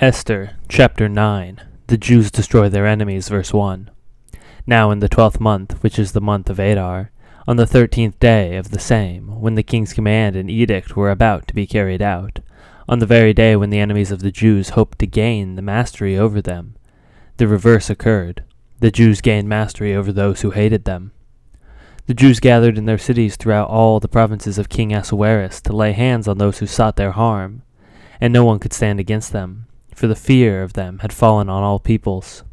Esther, chapter 9. The Jews destroy their enemies, verse 1. Now in the 12th month, which is the month of Adar, on the 13th day of the same, when the king's command and edict were about to be carried out, on the very day when the enemies of the Jews hoped to gain the mastery over them, the reverse occurred. The Jews gained mastery over those who hated them. The Jews gathered in their cities throughout all the provinces of King Ahasuerus to lay hands on those who sought their harm, and no one could stand against them, for the fear of them had fallen on all peoples.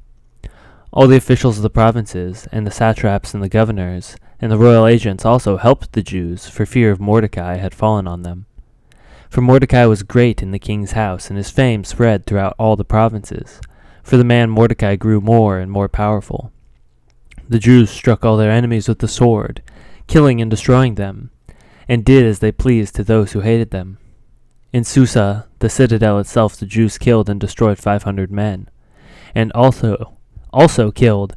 All the officials of the provinces, and the satraps and the governors, and the royal agents also helped the Jews, for fear of Mordecai had fallen on them. For Mordecai was great in the king's house, and his fame spread throughout all the provinces, for the man Mordecai grew more and more powerful. The Jews struck all their enemies with the sword, killing and destroying them, and did as they pleased to those who hated them. In Susa, the citadel itself, the Jews killed and destroyed 500 men, and also killed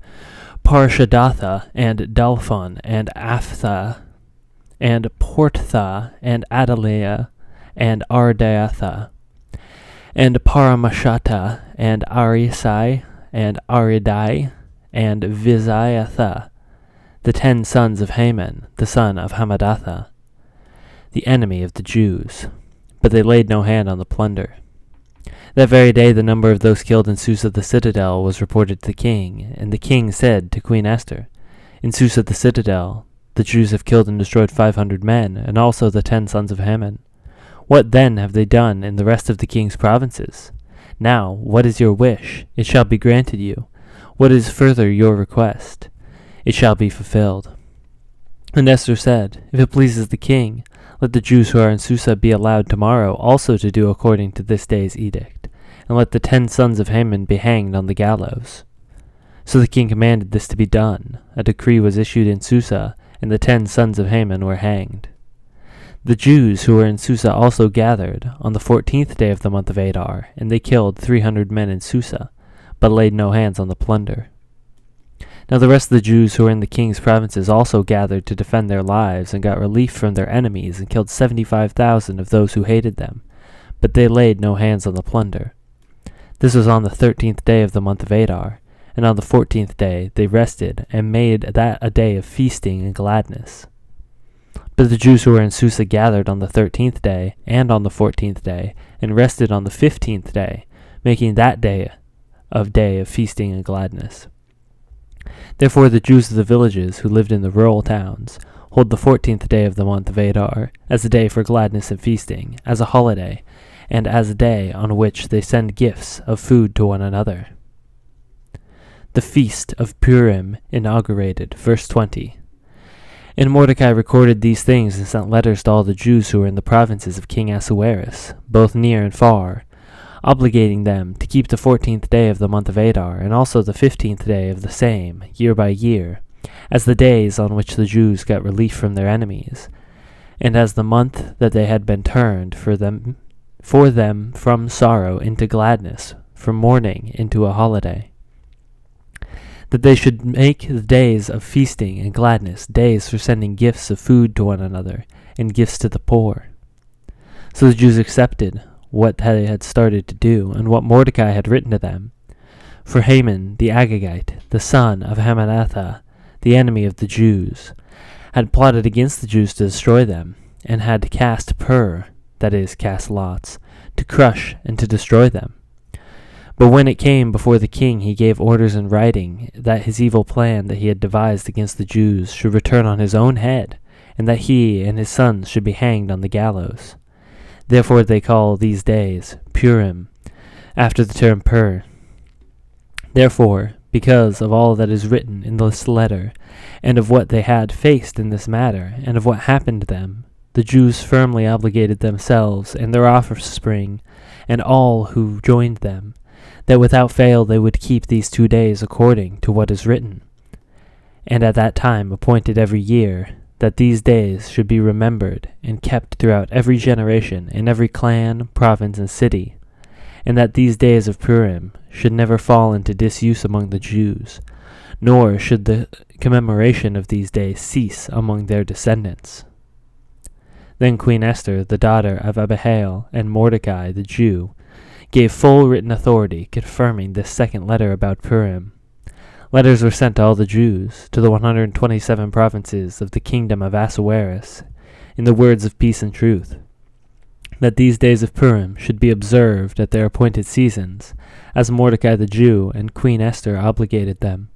Parshadatha, and Dalphon, and Aphtha, and Portha, and Adaliah, and Ardaatha, and Paramashata, and Arisai, and Aridai, and Viziatha, the 10 sons of Haman, the son of Hammedatha, the enemy of the Jews. But they laid no hand on the plunder. That very day the number of those killed in Susa the citadel was reported to the king, and the king said to Queen Esther, "In Susa the citadel the Jews have killed and destroyed 500 men, and also the 10 sons of Haman. What then have they done in the rest of the king's provinces? Now, what is your wish? It shall be granted you. What is further your request? It shall be fulfilled." And Esther said, "If it pleases the king, let the Jews who are in Susa be allowed tomorrow also to do according to this day's edict, and let the 10 sons of Haman be hanged on the gallows." So the king commanded this to be done. A decree was issued in Susa, and the 10 sons of Haman were hanged. The Jews who were in Susa also gathered on the 14th day of the month of Adar, and they killed 300 men in Susa, but laid no hands on the plunder. Now the rest of the Jews who were in the king's provinces also gathered to defend their lives, and got relief from their enemies, and killed 75,000 of those who hated them, but they laid no hands on the plunder. This was on the 13th day of the month of Adar, and on the 14th day they rested, and made that a day of feasting and gladness. But the Jews who were in Susa gathered on the 13th day, and on the 14th day, and rested on the 15th day, making that day of feasting and gladness. Therefore the Jews of the villages who lived in the rural towns hold the 14th day of the month of Adar as a day for gladness and feasting, as a holiday, and as a day on which they send gifts of food to one another. The Feast of Purim inaugurated, verse 20. And Mordecai recorded these things and sent letters to all the Jews who were in the provinces of King Ahasuerus, both near and far, obligating them to keep the 14th day of the month of Adar, and also the 15th day of the same, year by year, as the days on which the Jews got relief from their enemies, and as the month that they had been turned for them from sorrow into gladness, from mourning into a holiday. That they should make the days of feasting and gladness days for sending gifts of food to one another, and gifts to the poor. So the Jews accepted what they had started to do, and what Mordecai had written to them. For Haman the Agagite, the son of Hammedatha, the enemy of the Jews, had plotted against the Jews to destroy them, and had cast pur, that is, cast lots, to crush and to destroy them. But when it came before the king, he gave orders in writing that his evil plan that he had devised against the Jews should return on his own head, and that he and his sons should be hanged on the gallows. Therefore they call these days Purim, after the term Pur. Therefore, because of all that is written in this letter, and of what they had faced in this matter, and of what happened to them, the Jews firmly obligated themselves and their offspring, and all who joined them, that without fail they would keep these 2 days according to what is written, and at that time appointed every year, that these days should be remembered and kept throughout every generation, in every clan, province, and city, and that these days of Purim should never fall into disuse among the Jews, nor should the commemoration of these days cease among their descendants. Then Queen Esther, the daughter of Abihail, and Mordecai the Jew, gave full written authority confirming this second letter about Purim. Letters were sent to all the Jews, to the 127 provinces of the kingdom of Ahasuerus, in the words of peace and truth, that these days of Purim should be observed at their appointed seasons, as Mordecai the Jew and Queen Esther obligated them,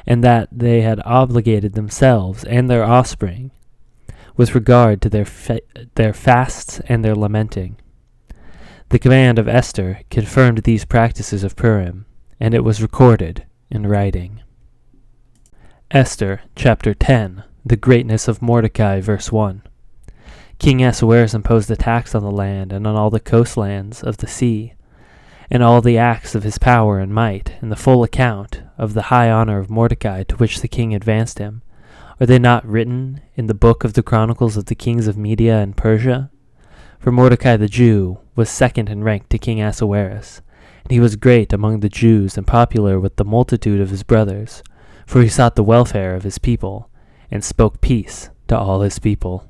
and that they had obligated themselves and their offspring with regard to their fasts and their lamenting. The command of Esther confirmed these practices of Purim, and it was recorded in writing. Esther, chapter 10, the greatness of Mordecai, verse 1. King Ahasuerus imposed a tax on the land and on all the coastlands of the sea, and all the acts of his power and might, and the full account of the high honor of Mordecai to which the king advanced him. Are they not written in the book of the chronicles of the kings of Media and Persia? For Mordecai the Jew was second in rank to King Ahasuerus, and he was great among the Jews and popular with the multitude of his brothers, for he sought the welfare of his people, and spoke peace to all his people.